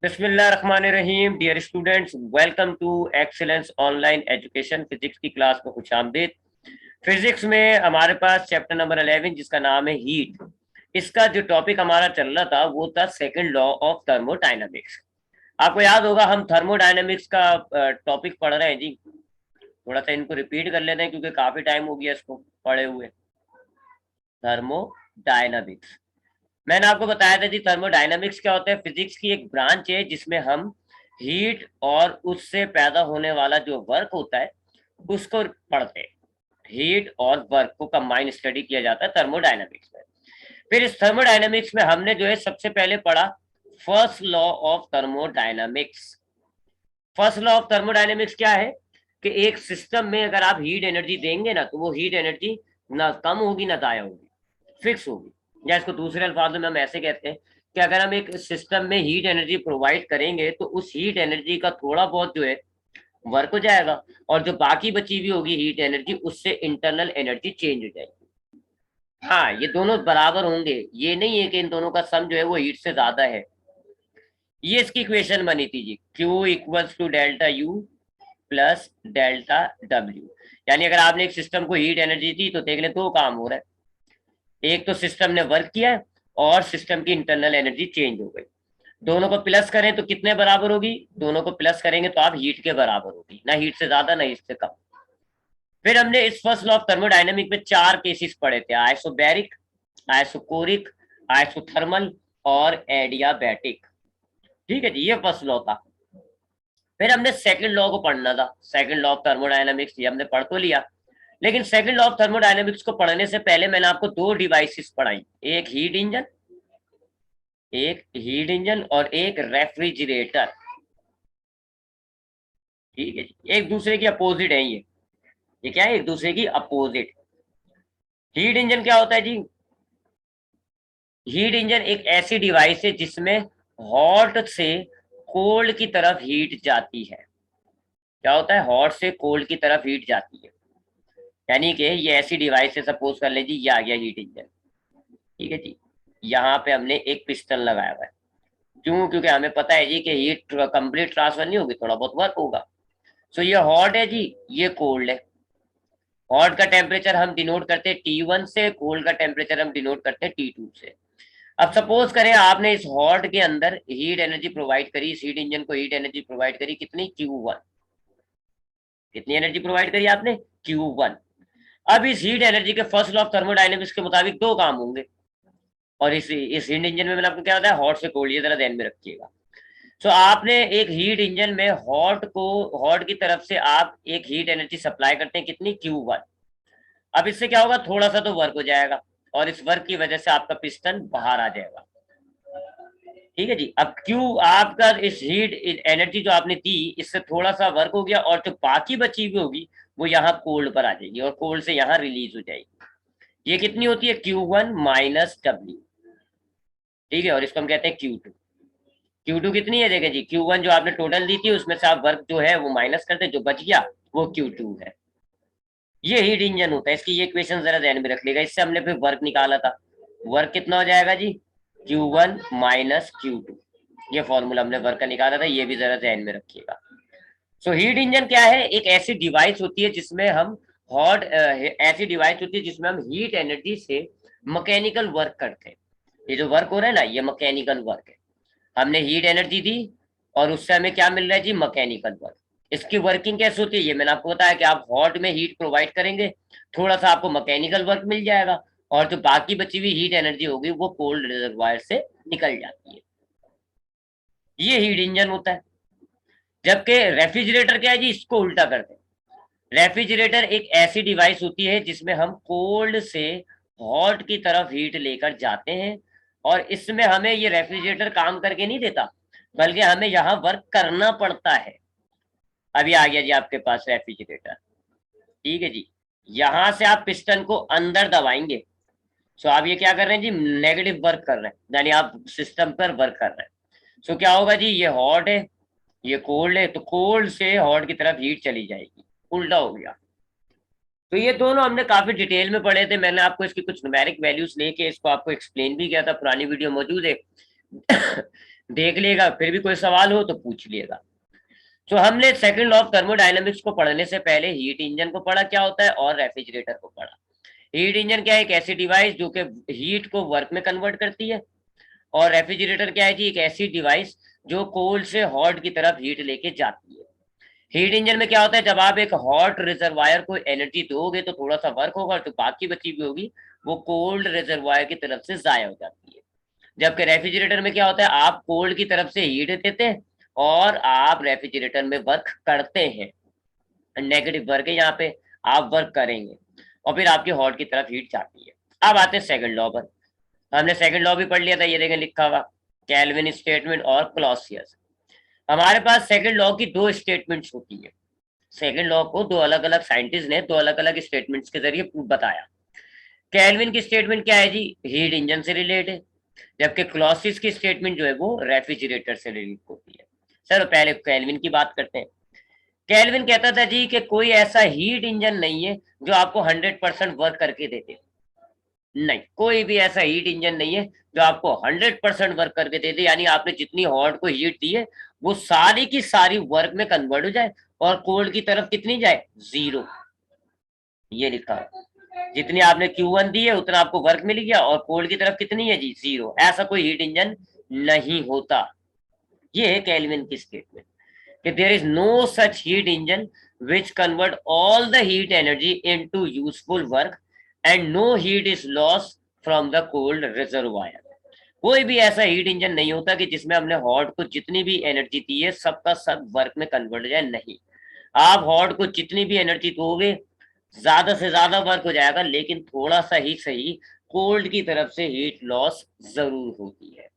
बिस्मिल्लाहिर्रहमानिर्रहीम। Dear students, welcome to excellence online education. Physics की class में खुशामदीद। फिजिक्स में हमारे पास चैप्टर नंबर 11 जिसका नाम है हीट। इसका जो टॉपिक हमारा चल रहा था वो था सेकंड लॉ ऑफ थर्मोडायनामिक्स। आपको याद होगा हम थर्मोडायनामिक्स का टॉपिक पढ़ रहे हैं जी। थोड़ा सा इनको रिपीट कर लेते हैं क्योंकि काफी टाइम हो गया इसको पढ़े हुए। थर्मोडायनामिक्स मैंने आपको बताया था जी। थर्मोडायनामिक्स क्या होता है? फिजिक्स की एक ब्रांच है जिसमें हम हीट और उससे पैदा होने वाला जो वर्क होता है उसको पढ़ते हैं। हीट और वर्क को कंबाइन स्टडी किया जाता है थर्मोडायनामिक्स में। फिर इस थर्मोडायनामिक्स में हमने जो है सबसे पहले पढ़ा first law of thermodynamics. First law of thermodynamics क्या है कि एक सिस्टम में अगर आप हीट एनर्जी देंगे ना तो वो हीट एनर्जी ना कम होगी ना ज़ाया होगी, फिक्स होगी। या इसको दूसरे अल्फाजों में हम ऐसे कहते हैं कि अगर हम एक सिस्टम में हीट एनर्जी प्रोवाइड करेंगे तो उस हीट एनर्जी का थोड़ा बहुत जो है वर्क हो जाएगा और जो बाकी बची हुई होगी हीट एनर्जी उससे इंटरनल एनर्जी चेंज हो जाएगी। हाँ, ये दोनों बराबर होंगे, ये नहीं है कि इन दोनों का सम जो है वो हीट से ज्यादा है। ये इसकी इक्वेशन बनी थी जी, Q equals to delta U plus delta W। यानी अगर आपने एक सिस्टम को हीट एनर्जी दी तो देख लें दो काम हो रहा है। एक तो सिस्टम ने वर्क किया है और सिस्टम की इंटरनल एनर्जी चेंज हो गई। दोनों को प्लस करें तो कितने बराबर होगी? दोनों को प्लस करेंगे तो आप हीट के बराबर होगी, ना हीट से ज्यादा ना हीट से कम। फिर हमने इस फर्स्ट लॉ ऑफ थर्मोडायनेमिक में चार केसेस पढ़े थे, आइसोबैरिक, आइसोकोरिक, आइसोथर्मल और एडियाबैटिक। ठीक है जी, ये फर्स्ट लॉ था। फिर हमने सेकंड लॉ को पढ़ना था, सेकंड लॉ ऑफ थर्मोडायनेमिक्स। ये हमने पढ़ तो लिया, लेकिन सेकंड लॉ ऑफ थर्मोडायनेमिक्स को पढ़ने से पहले मैंने आपको दो डिवाइसेस पढ़ाई, एक हीट इंजन, और एक रेफ्रिजरेटर। ठीक है जी, एक दूसरे की अपोजिट है ये क्या है? एक दूसरे की अपोजिट। हीट इंजन क्या होता है जी? हीट इंजन एक ऐसी डिवाइस है जिसमें हॉट से कोल्ड की तरफ हीट जाती है। क्या होता है? हॉट से कोल्ड की तरफ हीट जाती है। यानी कि ये ऐसी डिवाइस है, सपोज कर लें जी, ये आ गया हीट इंजन। ठीक है जी, यहाँ पे हमने एक पिस्टन लगाया हुआ है। क्यों? क्योंकि हमें पता है जी कि हीट कंप्लीट ट्रांसफर नहीं होगी, थोड़ा बहुत वर्क होगा। सो ये हॉट है जी, ये कोल्ड है। हॉट का टेम्परेचर हम डिनोट करते हैं T1 से, कोल्ड का टेम्परेचर हम डिनोट करते हैं T2 से। अब सपोज करें आपने इस हॉट के अंदर हीट एनर्जी प्रोवाइड करी, इस हीट इंजन को हीट एनर्जी प्रोवाइड करी, कितनी? Q1। कितनी एनर्जी प्रोवाइड करी आपने? Q1। अब इस हीट एनर्जी के फर्स्ट लॉ ऑफ थर्मोडायनेमिक्स के मुताबिक दो काम होंगे, और इस हीट इंजन में मैंने आपको क्या बताया? हॉट से कोल्ड, ये जरा ध्यान में रखिएगा। सो आपने एक हीट इंजन में हॉट की तरफ से आप एक हीट एनर्जी सप्लाई करते हैं, कितनी? Q1। अब इससे क्या होगा? थोड़ा सा तो वर्क हो जाएगा और इस वर्क की वजह से आपका पिस्टन बाहर आ जाएगा। ठीक है जी। अब क्यू आपका इस हीट एनर्जी जो आपने दी, इससे थोड़ा सा वर्क हो गया और जो बाकी बची हुई होगी वो यहाँ कोल्ड पर आ जाएगी और कोल्ड से यहाँ रिलीज हो जाएगी। ये कितनी होती है? Q1 minus W। ठीक है, और इसको हम कहते हैं Q2। Q2 कितनी है? देखें जी, Q1 जो आपने टोटल दी थी उसमें से आप वर्क जो है वो माइनस करते, जो बच गया वो Q2 है। ये हीट इंजन होता है। इसकी ये इक्वेशन जरा ध्यान में रख लेगा, इससे हमने फिर वर्क निकाला था। वर्क कितना हो जाएगा जी? Q1 minus Q2। ये फॉर्मूला हमने वर्क का निकाला था, ये भी जरा ध्यान में रखिएगा। सो हीट इंजन क्या है? एक ऐसी डिवाइस होती है जिसमें हम ऐसी डिवाइस होती है जिसमें हम हीट एनर्जी से मैकेनिकल वर्क करते हैं। ये जो वर्क हो रहा है ना, ये मैकेनिकल वर्क है। हमने हीट एनर्जी दी और उससे हमें क्या मिल रहा है जी? Mechanical work. इसकी वर्किंग कैसे होती है ये मैंने आपको बताया कि आप हॉट में हीट प्रोवाइड करेंगे, थोड़ा सा आपको मैकेनिकल वर्क मिल जाएगा और जो बाकी बची हुई हीट एनर्जी होगी वो कोल्ड रिजर्वायर से निकल जाती है। ये हीट इंजन होता है। जबकि रेफ्रिजरेटर क्या है जी? इसको उल्टा करते हैं। रेफ्रिजरेटर एक ऐसी डिवाइस होती है जिसमें हम कोल्ड से हॉट की तरफ हीट लेकर जाते हैं और इसमें हमें ये रेफ्रिजरेटर काम करके नहीं देता, बल्कि हमें यहाँ वर्क करना पड़ता है। अभी आ गया जी आपके पास रेफ्रिजरेटर। ठीक है जी, यहां से आप पिस्टन को अंदर दबाएंगे। सो आप ये क्या कर रहे हैं जी? नेगेटिव वर्क कर रहे हैं, यानी आप सिस्टम पर वर्क कर रहे हैं। सो क्या होगा जी? ये हॉट है, ये कोल्ड है, तो कोल्ड से हॉट की तरफ हीट चली जाएगी, उल्टा हो गया। तो ये दोनों हमने काफी डिटेल में पढ़े थे। मैंने आपको इसकी कुछ न्यूमेरिक वैल्यूज लेके इसको आपको एक्सप्लेन भी किया था, पुरानी वीडियो मौजूद है, देख लिएगा, फिर भी कोई सवाल हो तो पूछ लिएगा। तो हमने सेकंड लॉ ऑफ थर्मोडायनेमिक्स को पढ़ने से पहले हीट इंजन को पढ़ा क्या होता है और रेफ्रिजरेटर को पढ़ा। हीट इंजन क्या है, एक ऐसी डिवाइस जो कि हीट को वर्क में कन्वर्ट करती है, और रेफ्रिजरेटर क्या है जी, एक ऐसी डिवाइस जो कोल्ड से हॉट की तरफ हीट लेके जाती है। हीट इंजन में क्या होता है, जब आप एक हॉट रिजर्वायर को एनर्जी दोगे तो थोड़ा सा वर्क होगा, और जो बाकी बची हुई होगी वो कोल्ड रिजर्वायर की तरफ से जाया हो जाती है। जबकि रेफ्रिजरेटर में क्या होता है, आप कोल्ड की तरफ से हीट देते हैं और आप रेफ्रिजरेटर में वर्क करते हैं, नेगेटिव वर्क है यहाँ पे, आप वर्क करेंगे और फिर आपकी हॉट की तरफ हीट जाती है। अब आते हैं सेकंड लॉ पर। हमने सेकंड लॉ भी पढ़ लिया था, ये देखें लिखा हुआ, कैल्विन स्टेटमेंट और क्लॉसियस। हमारे पास सेकंड लॉ की दो स्टेटमेंट्स होती है। सेकंड लॉ को दो अलग अलग साइंटिस्ट ने दो अलग अलग स्टेटमेंट्स के जरिए बताया। कैल्विन की स्टेटमेंट क्या है जी, हीट इंजन से रिलेट है, जबकि क्लॉसियस की स्टेटमेंट जो है वो रेफ्रिजरेटर से रिलेट होती है। चलो पहले कैल्विन की बात करते हैं। कैल्विन कहता था जी कि कोई ऐसा हीट इंजन नहीं है जो आपको 100% वर्क करके देते, नहीं, कोई भी ऐसा हीट इंजन नहीं है जो आपको 100% वर्क करके दे दे, यानी आपने जितनी हॉट को हीट दी है वो सारी की सारी वर्क में कन्वर्ट हो जाए और कोल्ड की तरफ कितनी जाए, 0। ये लिखा है, जितनी आपने Q1 दी है उतना आपको वर्क मिल गया और कोल्ड की तरफ कितनी है जी, 0। ऐसा कोई हीट इंजन नहीं होता। ये है केल्विन की स्टेटमेंट कि there is no such heat engine which convert all the heat energy into useful work and no heat is lost from the cold reservoir। कोई भी ऐसा हीट इंजन नहीं होता कि जिसमें हमने हॉट को जितनी भी एनर्जी दी है सबका सब वर्क में कन्वर्ट हो जाए, नहीं। आप हॉट को जितनी भी एनर्जी दोगे ज्यादा से ज्यादा वर्क हो जाएगा, लेकिन थोड़ा सा ही सही कोल्ड की तरफ से हीट लॉस जरूर होती है।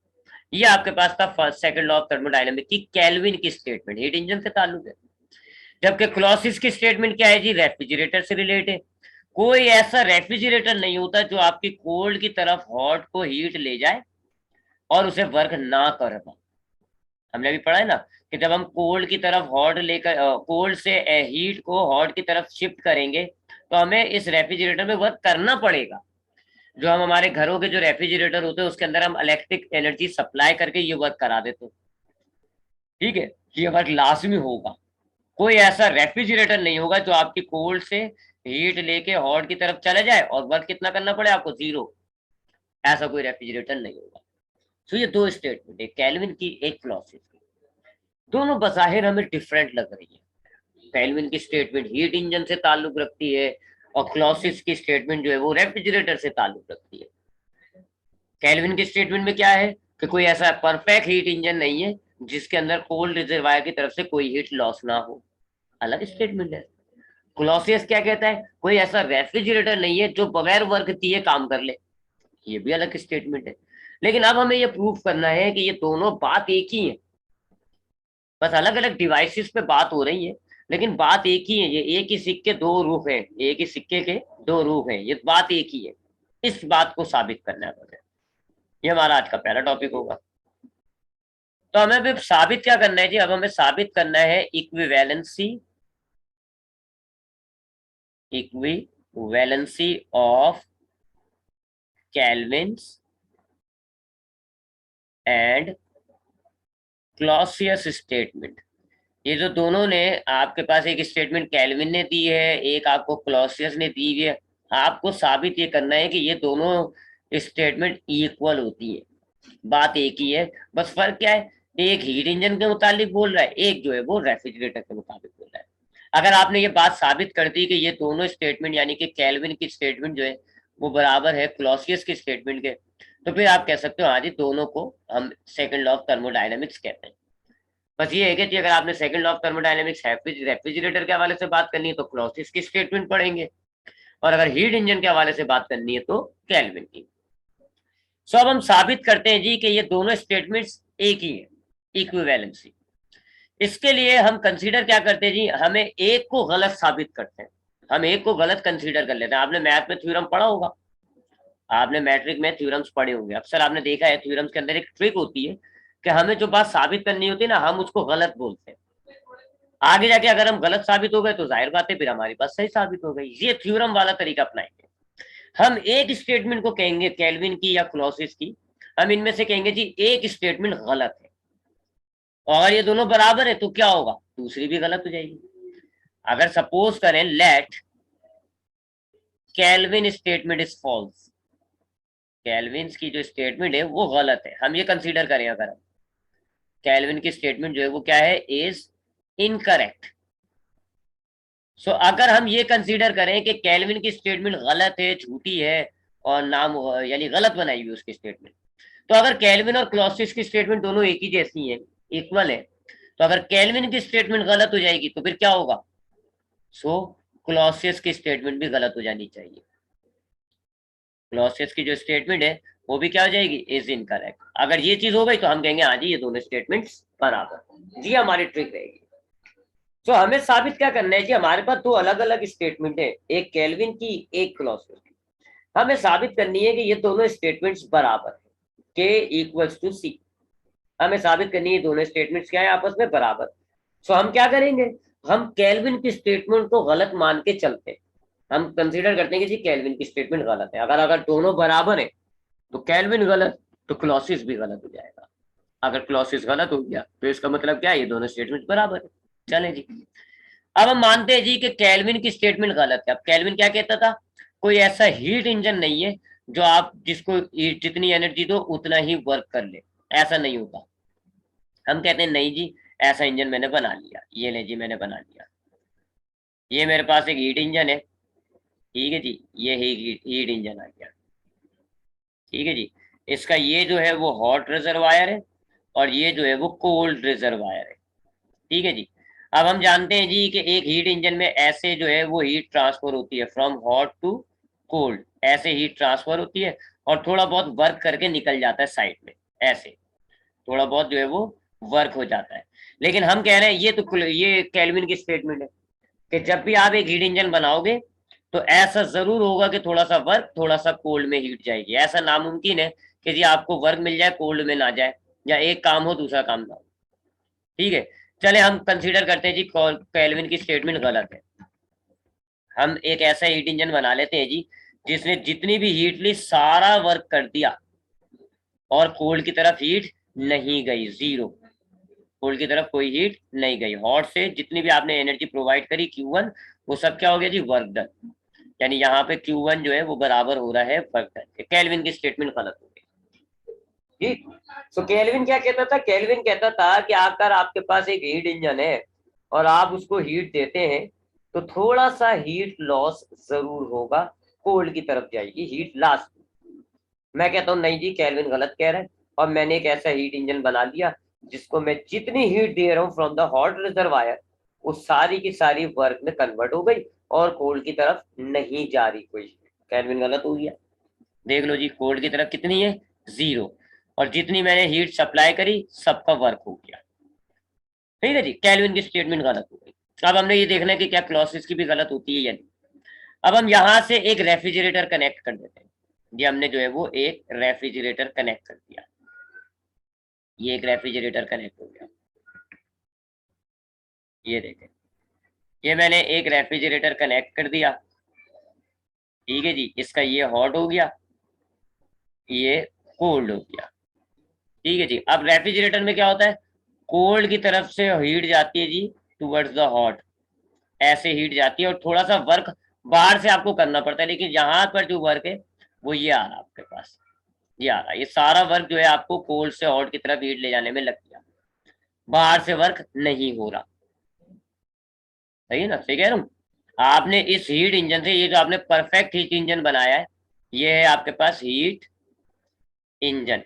ये आपके पास था first second law of thermodynamics की केल्विन की स्टेटमेंट, हीट इंजन से ताल्लुक है। जबकि क्लॉसियस की स्टेटमेंट क्या है जी, रेफ्रिजरेटर से रिलेट है। कोई ऐसा रेफ्रिजरेटर नहीं होता जो आपकी कोल्ड की तरफ हॉट को हीट ले जाए और उसे वर्क ना कर पाए। हमने भी पढ़ा है ना कि जब हम कोल्ड की तरफ हॉट लेकर कोल्ड से हीट को हॉट की तरफ शिफ्ट करेंगे तो हमें इस रेफ्रिजरेटर में वर्क करना पड़ेगा। जो हम हमारे घरों के जो रेफ्रिजरेटर होते हैं उसके अंदर हम इलेक्ट्रिक एनर्जी सप्लाई करके ये वर्क करा देते हैं, ठीक है, ये वर्क लाजमी होगा। कोई ऐसा रेफ्रिजरेटर नहीं होगा जो आपकी कोल्ड से हीट लेके हॉट की तरफ चले जाए और वर्क कितना करना पड़े आपको, 0। ऐसा कोई रेफ्रिजरेटर नहीं होगा। तो ये दो स्टेटमेंट है, केल्विन की एक क्लॉसियस की, दोनों बज़ाहिर हमें डिफरेंट लग रही है। केल्विन की स्टेटमेंट हीट इंजन से ताल्लुक रखती है और क्लॉसियस की स्टेटमेंट जो है वो रेफ्रिजरेटर से ताल्लुक रखती है। केल्विन की स्टेटमेंट में क्या है कि कोई ऐसा परफेक्ट हीट इंजन नहीं है जिसके अंदर कोल्ड रिजर्वायर की तरफ से कोई हीट लॉस ना हो, अलग स्टेटमेंट है। क्लॉसियस क्या कहता है, कोई ऐसा रेफ्रिजरेटर नहीं है जो बगैर वर्क दिए काम कर ले, ये भी अलग स्टेटमेंट है। लेकिन अब हमें ये प्रूफ करना है कि ये दोनों बात एक ही है, बस अलग अलग डिवाइसेस पे बात हो रही है, लेकिन बात एक ही है। ये एक ही सिक्के दो रूप है, एक ही सिक्के के दो रूप हैं, ये बात एक ही है। इस बात को साबित करना है, ये हमारा आज का पहला टॉपिक होगा। तो हमें अभी साबित क्या करना है जी, अब हमें साबित करना है equivalency, equivalency of Kelvin's and Clausius statement. ये जो दोनों ने आपके पास, एक स्टेटमेंट केल्विन ने दी है, एक आपको क्लॉसियस ने दी है, आपको साबित ये करना है कि ये दोनों स्टेटमेंट इक्वल होती है, बात एक ही है। बस फर्क क्या है, एक हीट इंजन के मुताबिक बोल रहा है, एक जो है वो रेफ्रिजरेटर के मुताबिक बोल रहा है। अगर आपने ये बात साबित कर दी कि ये दोनों स्टेटमेंट यानी कि केल्विन की स्टेटमेंट जो है वो बराबर है क्लॉसियस की स्टेटमेंट के, तो फिर आप कह सकते हो हाँ जी दोनों को हम सेकंड लॉ ऑफ थर्मोडायनेमिक्स कहते हैं। बस ये है कि अगर आपने second law of thermodynamics refrigerator के हवाले से बात करनी है तो क्लॉसियस की स्टेटमेंट पढ़ेंगे, और अगर हीट इंजन के हवाले से बात करनी है तो केल्विन की। सो अब हम साबित करते हैं जी कि ये दोनों स्टेटमेंट्स एक ही है, इक्विवेलेंसी। इसके लिए हम कंसीडर क्या करते हैं जी, हमें एक को गलत साबित करते हैं, हम एक को गलत कंसीडर कर लेते हैं। आपने मैथ में थ्योरम पढ़ा होगा, आपने मैट्रिक में थ्योरम्स पढ़े होंगे, अक्सर आपने देखा है थ्योरम्स के अंदर एक ट्रिक होती है कि हमें जो बात साबित करनी होती है ना, हम उसको गलत बोलते हैं। आगे जाके अगर हम गलत साबित हो गए तो जाहिर बात है फिर हमारी बात सही साबित हो गई। ये थ्योरम वाला तरीका अपनाएंगे। हम एक स्टेटमेंट को कहेंगे केल्विन की या क्लॉसियस की, हम इनमें से कहेंगे जी एक स्टेटमेंट गलत है, और अगर ये दोनों बराबर है तो क्या होगा, दूसरी भी गलत हो जाएगी। अगर सपोज करें let Kelvin statement is false, Kelvin की जो स्टेटमेंट है वो गलत है, हम ये कंसीडर करें अगर हम केल्विन की स्टेटमेंट जो है वो क्या है, इज इनकरेक्ट। सो अगर हम ये कंसीडर करें कि केल्विन की स्टेटमेंट गलत है, झूठी है, और नाम यानी गलत बनाई हुई उसकी स्टेटमेंट, तो अगर केल्विन और क्लॉसियस की स्टेटमेंट दोनों एक ही जैसी है, इक्वल है, तो अगर केल्विन की स्टेटमेंट गलत हो जाएगी तो फिर क्या होगा, सो क्लॉसियस की स्टेटमेंट भी गलत हो जानी चाहिए। क्लॉसियस की जो स्टेटमेंट है वो भी क्या हो जाएगी, इज इनकरेक्ट। अगर ये चीज हो गई तो हम कहेंगे हाँ जी ये दोनों स्टेटमेंट्स बराबर, जी हमारी ट्रिक रहेगी। तो हमें साबित क्या करना है जी, हमारे पास दो अलग अलग स्टेटमेंट है, एक केल्विन की एक क्लॉसियस की। हमें साबित करनी है कि ये दोनों स्टेटमेंट्स बराबर है, के इक्वल्स टू सी। हमें साबित करनी है दोनों स्टेटमेंट्स क्या है, आपस में बराबर। सो हम क्या करेंगे, हम केल्विन की स्टेटमेंट को गलत मान के चलते हैं। हम कंसीडर करते हैं कि जी केल्विन की स्टेटमेंट गलत है, अगर अगर दोनों बराबर है तो केल्विन गलत तो क्लॉसियस भी गलत हो जाएगा। अगर क्लॉसियस गलत हो गया तो इसका मतलब क्या है, ये दोनों स्टेटमेंट बराबर है। चले जी, अब हम मानते हैं जी कि केल्विन की स्टेटमेंट गलत है। अब केल्विन क्या कहता था, कोई ऐसा हीट इंजन नहीं है जो आप जिसको जितनी एनर्जी दो उतना ही वर्क कर ले, ऐसा नहीं होता। हम कहते हैं नहीं जी ऐसा इंजन मैंने बना लिया, ये ले जी मैंने बना लिया, ये मेरे पास एक हीट इंजन है, ठीक है जी, ये हीट इंजन आ गया, ठीक है जी। इसका ये जो है वो हॉट रिजर्वायर है और ये जो है वो कोल्ड रिजर्वायर है, ठीक है जी। अब हम जानते हैं जी कि एक हीट इंजन में ऐसे जो है वो हीट ट्रांसफर होती है फ्रॉम हॉट टू कोल्ड, ऐसे हीट ट्रांसफर होती है और थोड़ा बहुत वर्क करके निकल जाता है साइड में, ऐसे थोड़ा बहुत जो है वो वर्क हो जाता है। लेकिन हम कह रहे हैं ये केल्विन की स्टेटमेंट है कि जब भी आप एक हीट इंजन बनाओगे तो ऐसा जरूर होगा कि थोड़ा सा वर्क थोड़ा सा कोल्ड में हीट जाएगी। ऐसा नामुमकिन है कि जी आपको वर्क मिल जाए कोल्ड में ना जाए, या एक काम हो दूसरा काम ना हो, ठीक है। चले हम कंसीडर करते हैं जी केल्विन की स्टेटमेंट गलत है। हम एक ऐसा हीट इंजन बना लेते हैं जी जिसने जितनी भी हीट ली सारा वर्क कर दिया और कोल्ड की तरफ हीट नहीं गई, जीरो, कोल्ड की तरफ कोई हीट नहीं गई। हॉट से जितनी भी आपने एनर्जी प्रोवाइड करी Q1 वो सब क्या हो गया जी, वर्क डन। यानी यहाँ पे Q1 जो है वो बराबर हो रहा है वर्क डन के। केल्विन की स्टेटमेंट गलत हो गई, ठीक। सो केल्विन क्या कहता था, केल्विन कहता था कि अगर आपके पास एक हीट इंजन है और आप उसको हीट देते हैं तो थोड़ा सा हीट लॉस जरूर होगा, कोल्ड की तरफ जाएगी हीट लास्ट। मैं कहता हूँ नहीं जी केल्विन गलत कह रहा है, और मैंने एक ऐसा हीट इंजन बना दिया जिसको मैं जितनी हीट दे रहा हूँ फ्रॉम द हॉट रिजर्वायर वो सारी की सारी वर्क में कन्वर्ट हो गई और कोल्ड की तरफ नहीं जा रही कोई, केल्विन गलत हो गया। देख लो जी कोल्ड की तरफ कितनी है, जीरो, और जितनी मैंने हीट सप्लाई करी सबका वर्क हो गया, ठीक है जी। केल्विन की स्टेटमेंट गलत हो गई। अब हमने ये देखना है कि क्या क्लॉसिस की भी गलत होती है या नहीं। अब हम यहाँ से एक रेफ्रिजरेटर कनेक्ट कर देते हैं, ये हमने जो है वो एक रेफ्रिजरेटर कनेक्ट कर दिया, ये एक रेफ्रिजरेटर कनेक्ट हो गया, ये देखें, ये मैंने एक रेफ्रिजरेटर कनेक्ट कर दिया, ठीक है जी। इसका ये हॉट हो गया, ये कोल्ड हो गया, ठीक है जी। अब रेफ्रिजरेटर में क्या होता है, कोल्ड की तरफ से हीट जाती है जी टुवर्ड्स द हॉट, ऐसे हीट जाती है और थोड़ा सा वर्क बाहर से आपको करना पड़ता है, लेकिन यहाँ पर जो वर्क है वो ये आ रहा है आपके पास, ये आ रहा है, ये सारा वर्क जो है आपको कोल्ड से हॉट की तरफ हीट ले जाने में लग गया, बाहर से वर्क नहीं हो रहा। सही है ना, सही कह रहा हूँ। आपने इस हीट इंजन से, ये जो आपने परफेक्ट हीट इंजन बनाया है, ये है आपके पास हीट इंजन,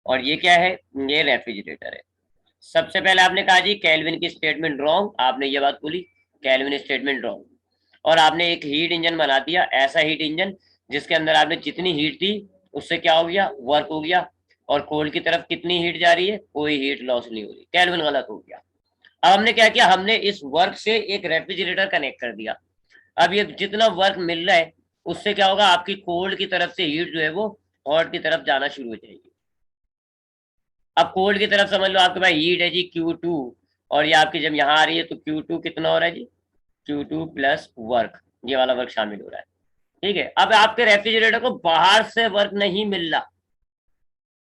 और ये क्या है, ये रेफ्रिजरेटर है। सबसे पहले आपने कहा जी केल्विन की स्टेटमेंट रॉन्ग, आपने ये बात बोली केल्विन स्टेटमेंट रॉन्ग, और आपने एक हीट इंजन बना दिया, ऐसा हीट इंजन जिसके अंदर आपने जितनी हीट दी उससे क्या हो गया, वर्क हो गया, और कोल्ड की तरफ कितनी हीट जा रही है, कोई हीट लॉस नहीं हो रही, केल्विन गलत हो गया। अब हमने क्या किया, हमने इस वर्क से एक रेफ्रिजरेटर कनेक्ट कर दिया। अब ये जितना वर्क मिल रहा है उससे क्या होगा, आपकी कोल्ड की तरफ से हीट जो है वो हॉट की तरफ जाना शुरू हो जाएगी। अब कोल्ड की तरफ समझ लो आपके पास हीट है जी Q2, और ये आपकी जब यहाँ आ रही है तो Q2 कितना हो रहा है जी, Q2 प्लस वर्क, ये वाला वर्क शामिल हो रहा है, ठीक है, अब आपके रेफ्रिजरेटर को बाहर से वर्क नहीं मिल रहा,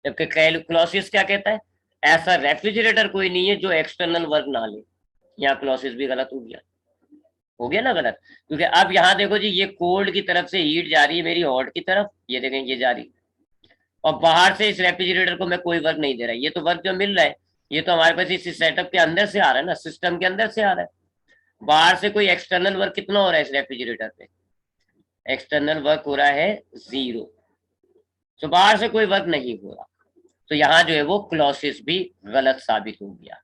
जबकि क्लॉसियस क्या कहता है, ऐसा रेफ्रिजरेटर कोई नहीं है जो एक्सटर्नल वर्क ना ले। यहाँ क्लॉसियस भी गलत हो गया ना गलत, क्योंकि अब यहाँ देखो जी, ये कोल्ड की तरफ से हीट जा रही है मेरी हॉट की तरफ, ये देखें ये जा रही, और बाहर से इस रेफ्रिजरेटर को मैं कोई वर्क नहीं दे रहा, ये तो वर्क जो मिल रहा है ये तो हमारे पास इस सेटअप के अंदर से आ रहा है ना, सिस्टम के अंदर से आ रहा है। बाहर से कोई एक्सटर्नल वर्क कितना हो रहा है इस रेफ्रिजरेटर पे, एक्सटर्नल वर्क हो रहा है 0, तो बाहर से कोई वर्क नहीं हो रहा, तो यहाँ जो है वो क्लॉसिस भी गलत साबित हो गया।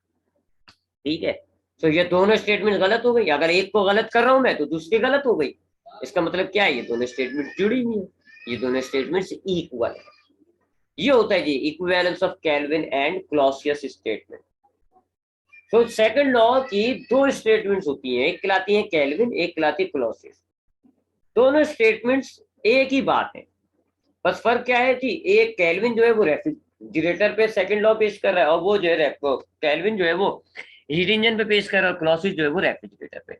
ठीक है, तो ये दोनों स्टेटमेंट गलत हो गई, अगर एक को गलत कर रहा हूं मैं तो दूसरी गलत हो गई, इसका मतलब क्या है, ये दोनों स्टेटमेंट जुड़ी हुई है, ये दोनों स्टेटमेंट्स इक्वल है। ये होता है जी equivalence of Kelvin and Clausius statement. तो सेकंड लॉ की दो स्टेटमेंट्स होती हैं, एक कहलाती है केल्विन, एक कहलाती है क्लॉसियस। दोनों स्टेटमेंट्स एक ही बात है, बस फर्क क्या है कि एक केल्विन जो है वो रेफ्रिजरेटर पे सेकंड लॉ पेश कर रहा है, और वो जो है केल्विन जो है वो हीट इंजन पे पेश कर रहा है, क्लॉसिस जो है वो रेफ्रिजरेटर पे।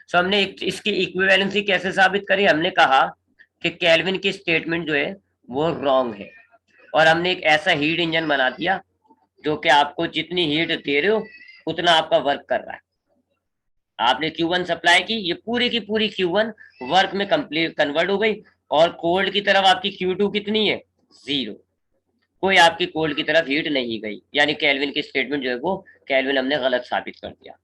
सो हमने इसकी इक्विवेलेंसी कैसे साबित करी, हमने कहा कि केल्विन की स्टेटमेंट जो है वो रॉन्ग है, और हमने एक ऐसा हीट इंजन बना दिया जो कि आपको जितनी हीट दे रहे हो उतना आपका वर्क कर रहा है। आपने Q1 सप्लाई की, ये पूरी की पूरी Q1 वर्क में कंप्लीट कन्वर्ट हो गई, और कोल्ड की तरफ आपकी Q2 कितनी है, 0, कोई आपकी कोल्ड की तरफ हीट नहीं गई, यानी केल्विन की स्टेटमेंट जो है वो केल्विन हमने गलत साबित कर दिया।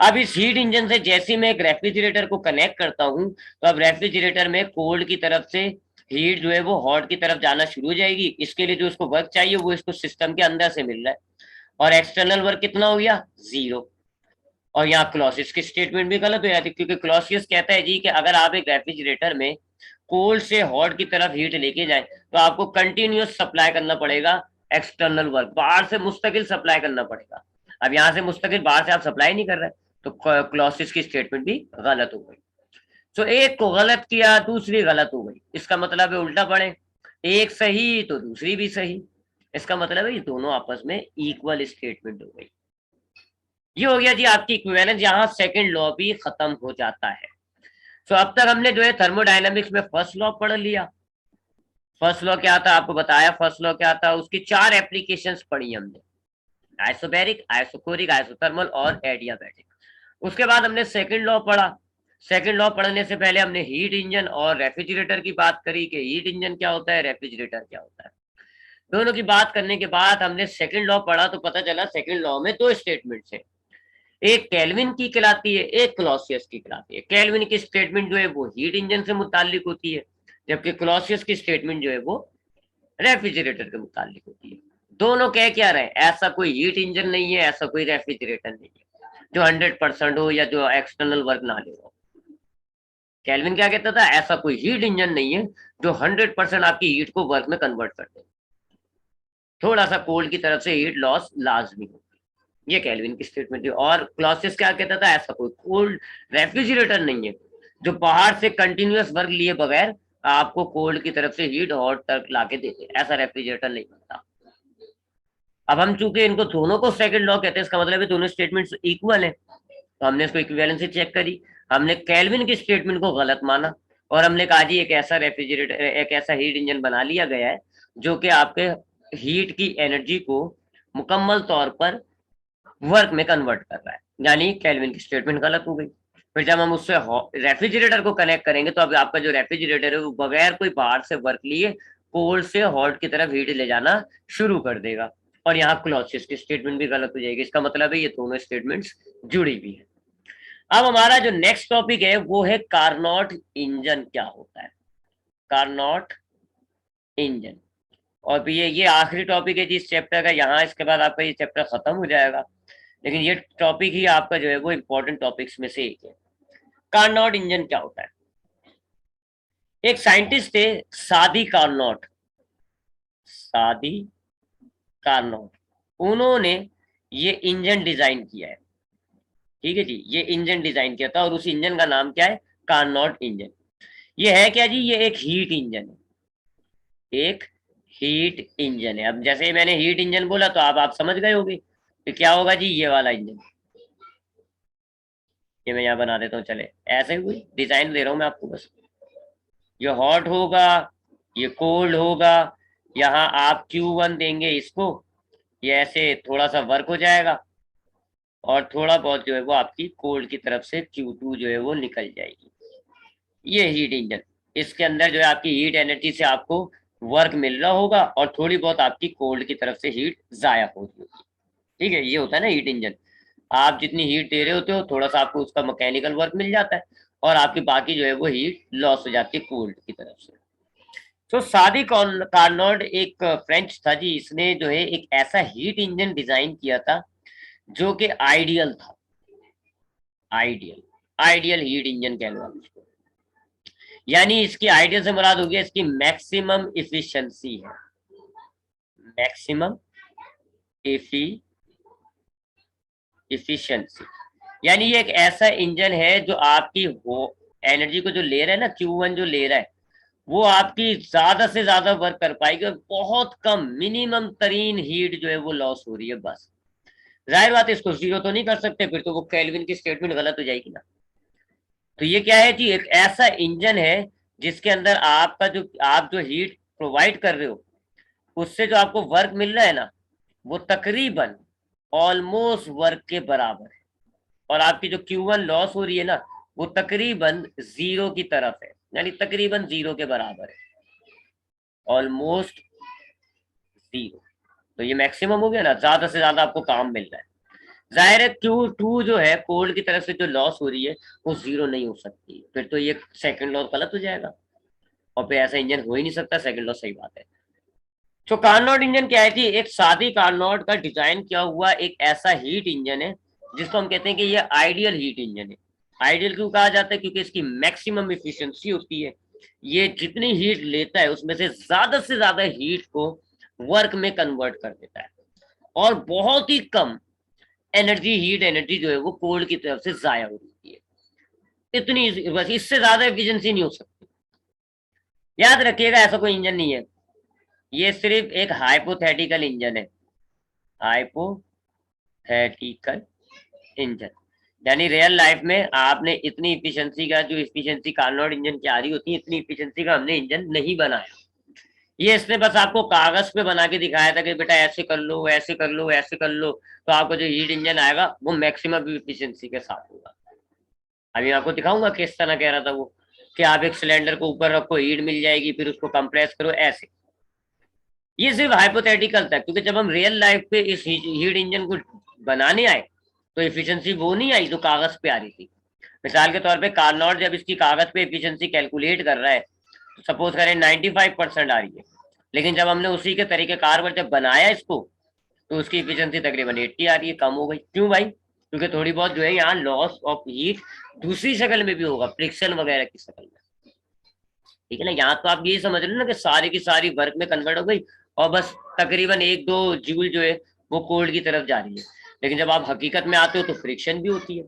अब इस हीट इंजन से जैसे मैं एक रेफ्रिजरेटर को कनेक्ट करता हूं, तो अब रेफ्रिजरेटर में कोल्ड की तरफ से हीट जो है वो हॉट की तरफ जाना शुरू हो जाएगी, इसके लिए जो उसको वर्क चाहिए वो इसको सिस्टम के अंदर से मिल रहा है, और एक्सटर्नल वर्क कितना हो गया, 0। और यहाँ क्लॉसिस की स्टेटमेंट भी गलत हो जाती है, क्योंकि क्लॉसियस कहता है जी कि अगर आप एक रेफ्रिजरेटर में कोल्ड से हॉट की तरफ हीट लेके जाए तो आपको कंटिन्यूस सप्लाई करना पड़ेगा एक्सटर्नल वर्क, बाहर से मुस्तकिल सप्लाई करना पड़ेगा। अब यहाँ से मुस्तकिल बाहर से आप सप्लाई नहीं कर रहे, तो क्लॉसिस की स्टेटमेंट भी गलत हो गई। तो एक को गलत किया, दूसरी गलत हो गई, इसका मतलब है उल्टा पड़े, एक सही तो दूसरी भी सही, इसका मतलब है ये दोनों आपस में इक्वल स्टेटमेंट हो गई। ये हो गया जी आपकी इक्विवेलेंस, यहाँ सेकंड लॉ भी खत्म हो जाता है। तो अब तक हमने जो है थर्मोडायनामिक्स में फर्स्ट लॉ पढ़ लिया। फर्स्ट लॉ क्या था आपको बताया, फर्स्ट लॉ क्या था, उसकी 4 एप्लीकेशंस पढ़ी हमने, आइसोबैरिक, आइसोकोरिक, आइसोथर्मल और एडियाबैटिक। उसके बाद हमने सेकंड लॉ पढ़ा। सेकंड लॉ पढ़ने से पहले हमने हीट इंजन और रेफ्रिजरेटर की बात करी कि हीट इंजन क्या होता है, रेफ्रिजरेटर क्या होता है। दोनों की बात करने के बाद हमने सेकंड लॉ पढ़ा, तो पता चला सेकंड लॉ में दो स्टेटमेंट्स है, एक केल्विन की कहलाती है, एक क्लॉसियस की कहलाती है। केल्विन की स्टेटमेंट जो है वो हीट इंजन से मुताल्लिक होती है, जबकि क्लॉसियस की स्टेटमेंट जो है वो रेफ्रिजरेटर के मुताल्लिक होती है। दोनों कह क्या रहे, ऐसा कोई हीट इंजन नहीं है, ऐसा कोई रेफ्रिजरेटर नहीं है जो 100% हो या जो एक्सटर्नल वर्क ना ले हो। केल्विन क्या कहता था, ऐसा कोई हीट इंजन नहीं है जो 100% आपकी हीट को वर्क में कन्वर्ट कर दे, थोड़ा सा कोल्ड की तरफ से हीट लॉस लाजमी हो, ये केल्विन की स्टेटमेंट थी। और क्लॉसियस क्या कहता था, ऐसा कोई कोल्ड रेफ्रिजरेटर नहीं है जो बाहर से कंटिन्यूअस वर्क लिए बगैर आपको कोल्ड की तरफ से हीट हॉट तक लाके देते, ऐसा रेफ्रिजरेटर नहीं बनता। अब हम चूंकि इनको दोनों को सेकंड लॉ कहते हैं, इसका मतलब है दोनों स्टेटमेंट्स इक्वल है, तो हमने इसको इक्विवेलेंसी चेक करी, हमने केल्विन की स्टेटमेंट को गलत माना, और हमने कहा जी एक ऐसा रेफ्रिजरेटर, एक ऐसा हीट इंजन बना लिया गया है जो कि आपके हीट की एनर्जी को मुकम्मल तौर पर वर्क में कन्वर्ट कर रहा है, यानी केल्विन की स्टेटमेंट गलत हो गई। फिर जब हम उससे रेफ्रिजरेटर को कनेक्ट करेंगे तो अब आपका जो रेफ्रिजरेटर है वो बगैर कोई बाहर से वर्क लिए कोल्ड से हॉट की तरफ हीट ले जाना शुरू कर देगा, और यहाँ क्लॉसियस की स्टेटमेंट भी गलत हो जाएगी। इसका मतलब है ये दोनों स्टेटमेंट्स जुड़ी हुई है। अब हमारा जो नेक्स्ट टॉपिक है वो है कार्नोट इंजन क्या होता है, कार्नोट इंजन। और ये आखिरी टॉपिक है जी इस चैप्टर का, यहाँ इसके बाद आपका ये चैप्टर खत्म हो जाएगा, लेकिन ये टॉपिक ही आपका जो है वो इंपॉर्टेंट टॉपिक्स में से एक है। कार्नोट इंजन क्या होता है, एक साइंटिस्ट थे सादी कार्नोट, सादी कार्नोट, उन्होंने ये इंजन डिजाइन किया है। ठीक है जी, ये इंजन डिजाइन किया था और उस इंजन का नाम क्या है, कार्नोट इंजन। ये है क्या जी, ये एक हीट इंजन है, एक हीट इंजन है। अब जैसे मैंने हीट इंजन बोला तो आप समझ गए होंगे कि क्या होगा जी, ये वाला इंजन, ये मैं यहाँ बना देता हूँ, चले ऐसे ही डिजाइन दे रहा हूँ मैं आपको बस, ये हॉट होगा, ये कोल्ड होगा, यहाँ आप Q1 देंगे इसको, ये ऐसे थोड़ा सा वर्क हो जाएगा और थोड़ा बहुत जो है वो आपकी कोल्ड की तरफ से Q2 जो है वो निकल जाएगी। ये हीट इंजन, इसके अंदर जो है आपकी हीट एनर्जी से आपको वर्क मिल रहा होगा और थोड़ी बहुत आपकी कोल्ड की तरफ से हीट जाया हो रही होगी। ठीक है, ये होता है ना हीट इंजन। आप जितनी हीट दे रहे होते हो थोड़ा सा आपको उसका मैकेनिकल वर्क मिल जाता है और आपकी बाकी जो है वो हीट लॉस हो जाती है कोल्ड की तरफ से। तो सादी कार्नोट एक फ्रेंच था जी, इसने जो है एक ऐसा हीट इंजन डिजाइन किया था जो कि आइडियल था। आइडियल आइडियल हीट इंजन कह लो आप इसको। यानी इसकी आइडियल से मुराद हो गया इसकी मैक्सिमम इफिशिएंसी है, मैक्सिमम इफिशिएंसी। यानी ये एक ऐसा इंजन है जो आपकी एनर्जी को जो ले रहा है ना, Q1 जो ले रहा है, वो आपकी ज्यादा से ज्यादा वर्क कर पाएगी और बहुत कम मिनिमम तरीन हीट जो है वो लॉस हो रही है बस। जाहिर बात है इसको जीरो तो नहीं कर सकते, फिर तो वो केल्विन की स्टेटमेंट गलत हो जाएगी ना। तो ये क्या है जी, एक ऐसा इंजन है जिसके अंदर आपका जो आप जो हीट प्रोवाइड कर रहे हो उससे जो आपको वर्क मिल रहा है ना, वो तकरीबन ऑलमोस्ट वर्क के बराबर है और आपकी जो Q1 लॉस हो रही है ना, वो तकरीबन जीरो की तरफ है, यानी तकरीबन जीरो के बराबर है, ऑलमोस्ट जीरो। तो ये मैक्सिमम हो गया ना, ज्यादा से ज्यादा आपको काम मिल रहा है। जाहिर है Q2 जो है कोल्ड की तरफ से जो लॉस हो रही है वो जीरो नहीं हो सकती, फिर तो ये सेकंड लॉस गलत हो जाएगा और फिर ऐसा इंजन हो ही नहीं सकता। सेकंड लॉस सही बात है। तो कार्नोट इंजन क्या है जी, एक सादी कार्नोट का डिजाइन किया हुआ एक ऐसा हीट इंजन है जिसको हम कहते हैं कि ये आइडियल हीट इंजन है। आइडियल क्यों कहा जाता है? क्योंकि इसकी मैक्सिमम इफिशिएंसी होती है, ये जितनी हीट लेता है उसमें से ज्यादा हीट को वर्क में कन्वर्ट कर देता है और बहुत ही कम एनर्जी, हीट एनर्जी जो है वो कोल्ड की तरफ से जाया हो रही है। इतनी, बस इससे ज्यादा एफिशिएंसी नहीं हो सकती। याद रखिएगा ऐसा कोई इंजन नहीं है, ये सिर्फ एक हाइपोथेटिकल इंजन है, हाइपोथेटिकल इंजन। यानी रियल लाइफ में आपने इतनी इफिशिएंसी का, जो इफिशिएंसी कार्नोट इंजन की आ रही होती है, इतनी इफिशिएंसी का हमने इंजन नहीं बनाया। ये इसने बस आपको कागज पे बना के दिखाया था कि बेटा ऐसे कर लो, ऐसे कर लो, ऐसे कर लो, तो आपको जो हीट इंजन आएगा वो मैक्सिमम इफिशिएंसी के साथ होगा। अभी आपको दिखाऊंगा किस तरह कह रहा था वो, कि आप एक सिलेंडर को ऊपर रखो, हीट मिल जाएगी, फिर उसको कंप्रेस करो, ऐसे। ये सिर्फ हाइपोथेटिकल था, क्योंकि जब हम रियल लाइफ पे इस हीट इंजन को बनाने आए तो एफिशिएंसी वो नहीं आई जो कागज पे आ रही थी। मिसाल के तौर पे कार्नोट जब इसकी कागज पे एफिशिएंसी कैलकुलेट कर रहा है, तो सपोज करें 95% आ रही है, लेकिन जब हमने उसी के तरीके कार पर जब बनाया इसको तो उसकी एफिशिएंसी तकरीबन 80 आ रही है, कम हो गई। क्यों भाई? क्योंकि थोड़ी बहुत जो है यहाँ लॉस ऑफ हीट दूसरी शक्ल में भी होगा, फ्रिक्शन वगैरह की शक्ल में। ठीक है ना, यहाँ तो आप ये समझ रहे हो ना कि सारी की सारी वर्क में कन्वर्ट हो गई और बस तकरीबन 1-2 जूल जो है वो कोल्ड की तरफ जा रही है। लेकिन जब आप हकीकत में आते हो तो फ्रिक्शन भी होती है,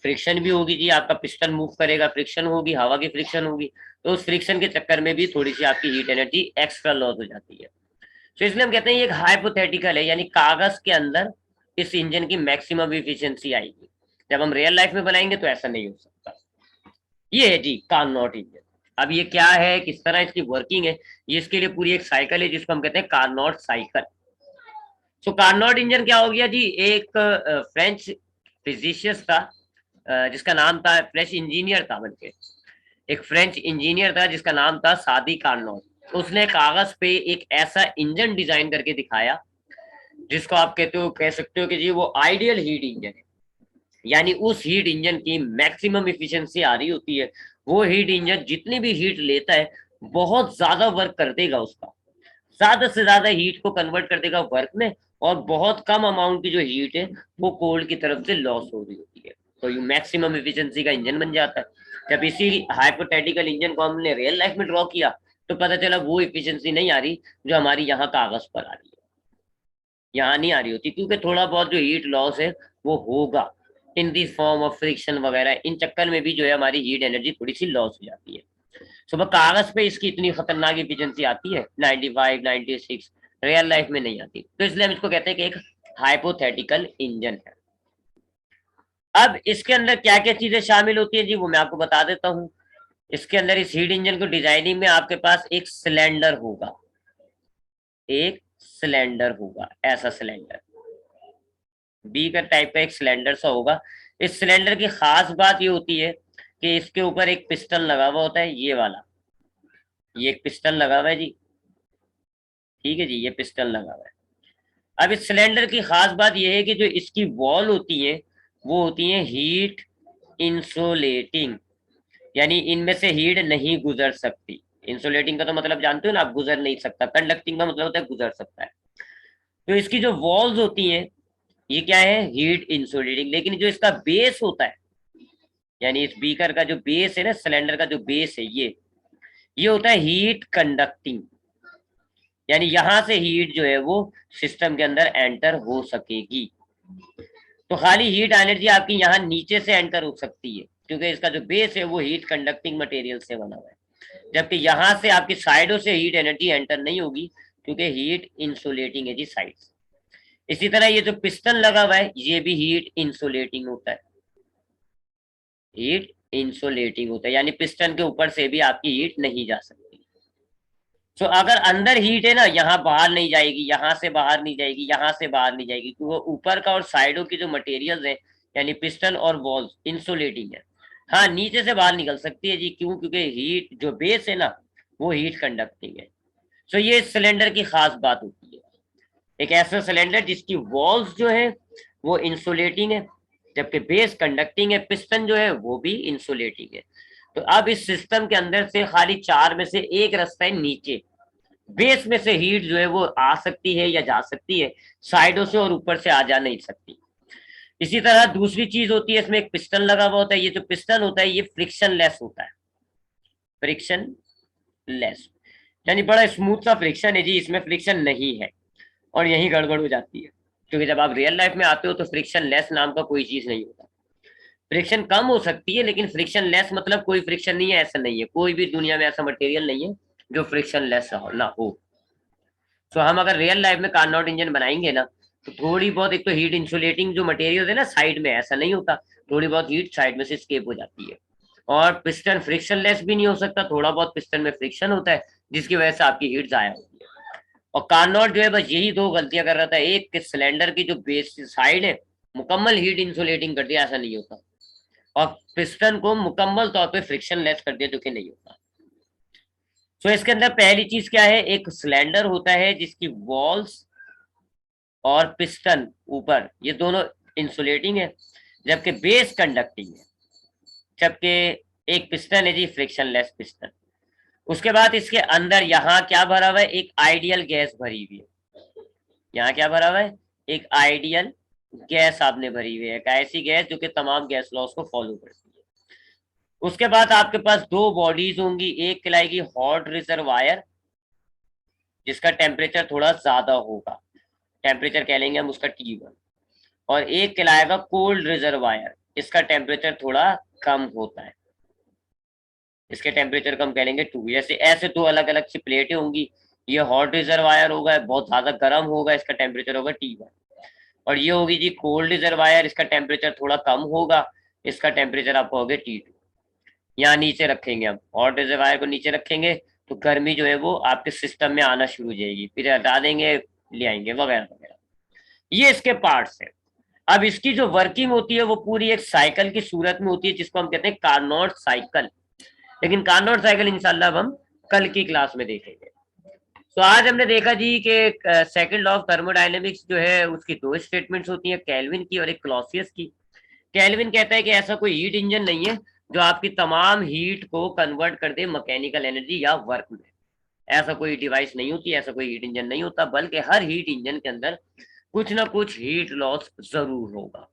फ्रिक्शन भी होगी जी, आपका पिस्टन मूव करेगा, फ्रिक्शन होगी, हवा की फ्रिक्शन होगी, तो उस फ्रिक्शन के चक्कर में भी थोड़ी सी आपकी हीट एनर्जी एक्स्ट्रा लॉस हो जाती है। तो इसलिए हम कहते हैं ये एक हाइपोथेटिकल है, यानी कागज के अंदर इस इंजन की मैक्सिमम इफिशियंसी आएगी, जब हम रियल लाइफ में बनाएंगे तो ऐसा नहीं हो सकता। ये है जी कार्नोट इंजन। अब ये क्या है, किस तरह इसकी वर्किंग है, ये इसके लिए पूरी एक साइकिल है जिसको हम कहते हैं कार्नोट साइकिल। सो कार्नोट इंजन क्या हो गया जी, एक फ्रेंच फिजिशियस था जिसका नाम था, फ्रेंच इंजीनियर था बल्कि, एक फ्रेंच इंजीनियर था जिसका नाम था सादी कार्नोट। उसने कागज पे एक ऐसा इंजन डिजाइन करके दिखाया जिसको आप कह सकते हो कि जी वो आइडियल हीट इंजन है। यानी उस हीट इंजन की मैक्सिमम इफिशिएंसी आ रही होती है, वो हीट इंजन जितनी भी हीट लेता है बहुत ज्यादा वर्क कर देगा, उसका ज्यादा से ज्यादा हीट को कन्वर्ट कर देगा वर्क में, और बहुत कम अमाउंट की जो हीट है वो कोल्ड की तरफ से लॉस हो रही होती है, तो ये मैक्सिमम इफिशिएंसी का इंजन बन जाता है। जब इसी हाइपोथेटिकल इंजन को हमने रियल लाइफ में ड्रॉ किया तो पता चला वो इफिशिएंसी नहीं आ रही जो हमारी यहाँ कागज पर आ रही है, यहाँ नहीं आ रही होती, क्योंकि थोड़ा बहुत जो हीट लॉस है वो होगा इन दी फॉर्म ऑफ फ्रिक्शन वगैरह, इन चक्कर में भी जो है हमारी हीट एनर्जी थोड़ी सी लॉस हो जाती है। सुबह कागज पे इसकी इतनी खतरनाक एफिशिएंसी आती है 95, 96, रियल लाइफ में नहीं आती, तो इसलिए हम इसको कहते हैं कि एक हाइपोथेटिकल इंजन है। अब इसके अंदर क्या क्या चीजें शामिल होती है जी, वो मैं आपको बता देता हूँ। इसके अंदर इस हीट इंजन को डिजाइनिंग में आपके पास एक सिलेंडर होगा, एक सिलेंडर होगा, ऐसा सिलेंडर बीकर टाइप का एक सिलेंडर सा होगा। इस सिलेंडर की खास बात ये होती है कि इसके ऊपर एक पिस्टन लगा हुआ होता है, ये वाला, ये एक पिस्टन लगा हुआ है जी, ठीक है जी, ये पिस्टन लगा हुआ है। अब इस सिलेंडर की खास बात यह है कि जो इसकी वॉल होती है वो होती है हीट इंसुलेटिंग, यानी इनमें से हीट नहीं गुजर सकती। इंसुलेटिंग का तो मतलब जानते हो ना आप, गुजर नहीं सकता। कंडक्टिंग का मतलब होता है गुजर सकता है। तो इसकी जो वॉल्स होती हैं ये क्या है, हीट इंसुलेटिंग। लेकिन जो इसका बेस होता है, यानी इस बीकर का जो बेस है ना, सिलेंडर का जो बेस है, ये होता है हीट कंडक्टिंग, यानी यहां से हीट जो है वो सिस्टम के अंदर एंटर हो सकेगी। तो खाली हीट एनर्जी आपकी यहाँ नीचे से एंटर हो सकती है, क्योंकि इसका जो बेस है वो हीट कंडक्टिंग मटेरियल से बना हुआ है। जबकि यहां से आपकी साइडों से हीट एनर्जी एंटर नहीं होगी, क्योंकि हीट इंसुलेटिंग है जी साइड। इसी तरह ये जो पिस्टन लगा हुआ है ये भी हीट इंसुलेटिंग होता है, हीट इंसुलेटिंग होता है, यानी पिस्टन के ऊपर से भी आपकी हीट नहीं जा सकती। तो अगर अंदर हीट है ना, यहाँ बाहर नहीं जाएगी, यहाँ से बाहर नहीं जाएगी, यहाँ से बाहर नहीं जाएगी, क्योंकि वो ऊपर का और साइडों की जो मटेरियल्स है, यानी पिस्टन और वॉल्स इंसुलेटिंग है। हाँ, नीचे से बाहर निकल सकती है जी, क्यों, क्योंकि हीट जो बेस है ना वो हीट कंडक्टिंग है। तो ये सिलेंडर की खास बात होती है, एक ऐसा सिलेंडर जिसकी वॉल्स जो है वो इंसुलेटिंग है, जबकि बेस कंडक्टिंग है, पिस्टन जो है वो भी इंसुलेटिंग है। तो अब इस सिस्टम के अंदर से खाली चार में से एक रास्ता है नीचे, बेस में से हीट जो है वो आ सकती है या जा सकती है, साइडों से और ऊपर से आ जा नहीं सकती। इसी तरह दूसरी चीज होती है, इसमें एक पिस्टन लगा हुआ होता है। ये जो पिस्टन होता है ये फ्रिक्शन लेस होता है, फ्रिक्शन लेस, यानी बड़ा स्मूथ सा फ्रिक्शन है जी, इसमें फ्रिक्शन नहीं है। और यही गड़बड़ हो जाती है, क्योंकि जब आप रियल लाइफ में आते हो तो फ्रिक्शन लेस नाम का कोई चीज नहीं होता। फ्रिक्शन कम हो सकती है, लेकिन फ्रिक्शन लेस मतलब कोई फ्रिक्शन नहीं है, ऐसा नहीं है। कोई भी दुनिया में ऐसा मटेरियल नहीं है जो फ्रिक्शन लेस ना हो। तो हम अगर रियल लाइफ में कार्नोट इंजन बनाएंगे ना, तो थोड़ी बहुत, एक तो हीट इंसुलेटिंग जो मटेरियल है ना साइड में, ऐसा नहीं होता, थोड़ी बहुत हीट साइड में से स्केप हो जाती है। और पिस्टन फ्रिक्शन लेस भी नहीं हो सकता, थोड़ा बहुत पिस्टन में फ्रिक्शन होता है, जिसकी वजह से आपकी हीट जाया होती है। और कार्नोट जो है बस यही दो गलतियां कर रहा था, एक कि सिलेंडर की जो बेस साइड है मुकम्मल हीट इंसुलेटिंग कर दिया, ऐसा नहीं होता, और पिस्टन को मुकम्मल तौर पे फ्रिक्शन लेस कर दिया, जो कि नहीं होता। तो इसके अंदर पहली चीज क्या है, एक सिलेंडर होता है जिसकी वॉल्स और पिस्टन ऊपर ये दोनों इंसुलेटिंग है, जबकि बेस कंडक्टिंग है। जबकि एक पिस्टन है जी फ्रिक्शन लेस पिस्टन। उसके बाद इसके अंदर यहाँ क्या भरा हुआ है, एक आइडियल गैस भरी हुई है। यहाँ क्या भरा हुआ है, एक आइडियल गैस आपने भरी हुई है, एक ऐसी गैस जो कि तमाम गैस लॉस को फॉलो करती है। उसके बाद आपके पास दो बॉडीज होंगी, एक कहलाएगी हॉट रिजर्वायर जिसका टेम्परेचर थोड़ा ज्यादा होगा, टेम्परेचर कह लेंगे हम उसका T1, और एक कहलाएगा कोल्ड रिजर्वायर, इसका टेम्परेचर थोड़ा कम होता है, इसके टेम्परेचर कम कह लेंगे 2। जैसे ऐसे दो अलग अलग सी प्लेटें होंगी, ये हॉट रिजर्वायर होगा, बहुत ज्यादा गर्म होगा, इसका टेम्परेचर होगा T1, और ये होगी जी कोल्ड रिजर्वायर, इसका टेम्परेचर थोड़ा कम होगा, इसका टेम्परेचर आपको होगा T2। यहाँ नीचे रखेंगे हम हॉट रिजर्वायर को, नीचे रखेंगे तो गर्मी जो है वो आपके सिस्टम में आना शुरू हो जाएगी, फिर हटा देंगे, ले आएंगे, वगैरह वगैरह। ये इसके पार्ट्स है। अब इसकी जो वर्किंग होती है वो पूरी एक साइकिल की सूरत में होती है, जिसको हम कहते हैं कार्नोट साइकिल। लेकिन कार्नोट साइकिल इंशाल्लाह अब हम कल की क्लास में देखेंगे। तो आज हमने देखा जी कि सेकंड लॉ ऑफ थर्मोडायनेमिक्स जो है उसकी दो स्टेटमेंट्स होती है, केल्विन की और एक क्लॉसियस की। केल्विन कहता है कि ऐसा कोई हीट इंजन नहीं है जो आपकी तमाम हीट को कन्वर्ट कर दे मैकेनिकल एनर्जी या वर्क में। ऐसा कोई डिवाइस नहीं होती, ऐसा कोई हीट इंजन नहीं होता, बल्कि हर हीट इंजन के अंदर कुछ ना कुछ हीट लॉस जरूर होगा।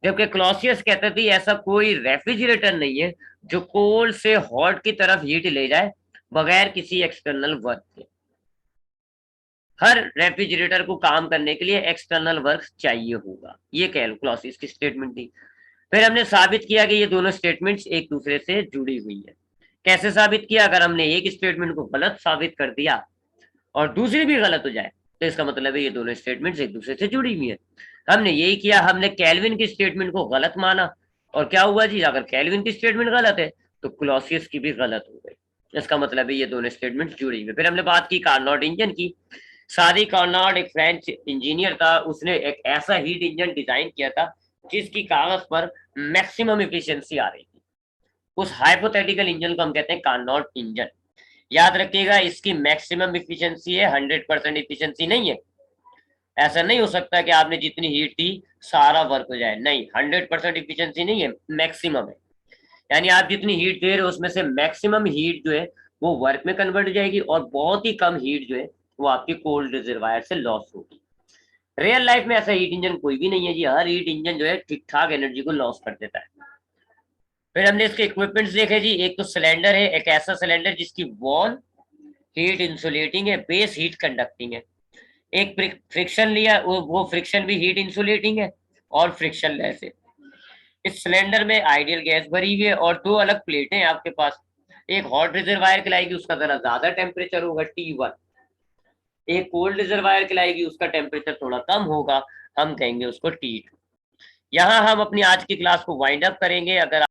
जबकि क्लॉसियस कहते थे ऐसा कोई रेफ्रिजरेटर नहीं है जो कोल्ड से हॉट की तरफ हीट ले जाए बगैर किसी एक्सटर्नल वर्क के। हर रेफ्रिजरेटर को काम करने के लिए एक्सटर्नल वर्क चाहिए होगा, ये क्लॉसियस की स्टेटमेंट थी। फिर हमने साबित किया कि ये दोनों स्टेटमेंट्स एक दूसरे से जुड़ी हुई है। कैसे साबित किया, अगर हमने एक स्टेटमेंट को गलत साबित कर दिया और दूसरी भी गलत हो जाए तो इसका मतलब है ये दोनों स्टेटमेंट्स एक दूसरे से जुड़ी हुई है। हमने यही किया, हमने केल्विन की स्टेटमेंट को गलत माना, और क्या हुआ जी, अगर केल्विन की स्टेटमेंट गलत है तो क्लॉसियस की भी गलत हो गई। इसका मतलब है ये दोनों स्टेटमेंट जुड़ी हुई। फिर हमने बात की कार्नोट इंजन की। सादी कार्नोट एक फ्रेंच इंजीनियर था, उसने एक ऐसा हीट इंजन डिजाइन किया था जिसकी कागज पर मैक्सिमम इफिशियंसी आ रही थी। उस हाइपोथेटिकल इंजन को हम कहते हैं कार्नोट इंजन। याद रखिएगा, इसकी मैक्सिमम इफिशियंसी है, 100% इफिशियंसी नहीं है। ऐसा नहीं हो सकता कि आपने जितनी हीट दी सारा वर्क हो जाए, नहीं, 100% इफिशियंसी नहीं है, मैक्सिमम है। यानी आप जितनी हीट दे रहे हो उसमें से मैक्सिमम हीट जो है वो वर्क में कन्वर्ट हो जाएगी, और बहुत ही कम हीट जो है वो आपकी कोल्ड रिजर्वायर से लॉस होगी। रियल लाइफ में ऐसा हीट इंजन कोई भी नहीं है जी। हर हीट इंजन जो है ठीक ठाक एनर्जी को लॉस कर देता है। फिर हमने इसके इक्विपमेंट्स देखे जी। एक तो सिलेंडर है, एक ऐसा सिलेंडर जिसकी वॉल हीट इंसुलेटिंग है, बेस हीट कंडक्टिंग है। एक फ्रिक्शन लिया, वो फ्रिक्शन भी हीट इंसुलेटिंग है और फ्रिक्शन लेस है। इस सिलेंडर में आइडियल गैस भरी हुई है और दो अलग प्लेटें हैं आपके पास। एक हॉट रिजर्वायर कहलाएगी, उसका जरा ज्यादा टेम्परेचर होगा T1। एक कोल्ड रिजर्वायर कहलाएगी, उसका टेम्परेचर थोड़ा कम होगा, हम कहेंगे उसको T2। यहाँ हम अपनी आज की क्लास को वाइंड अप करेंगे। अगर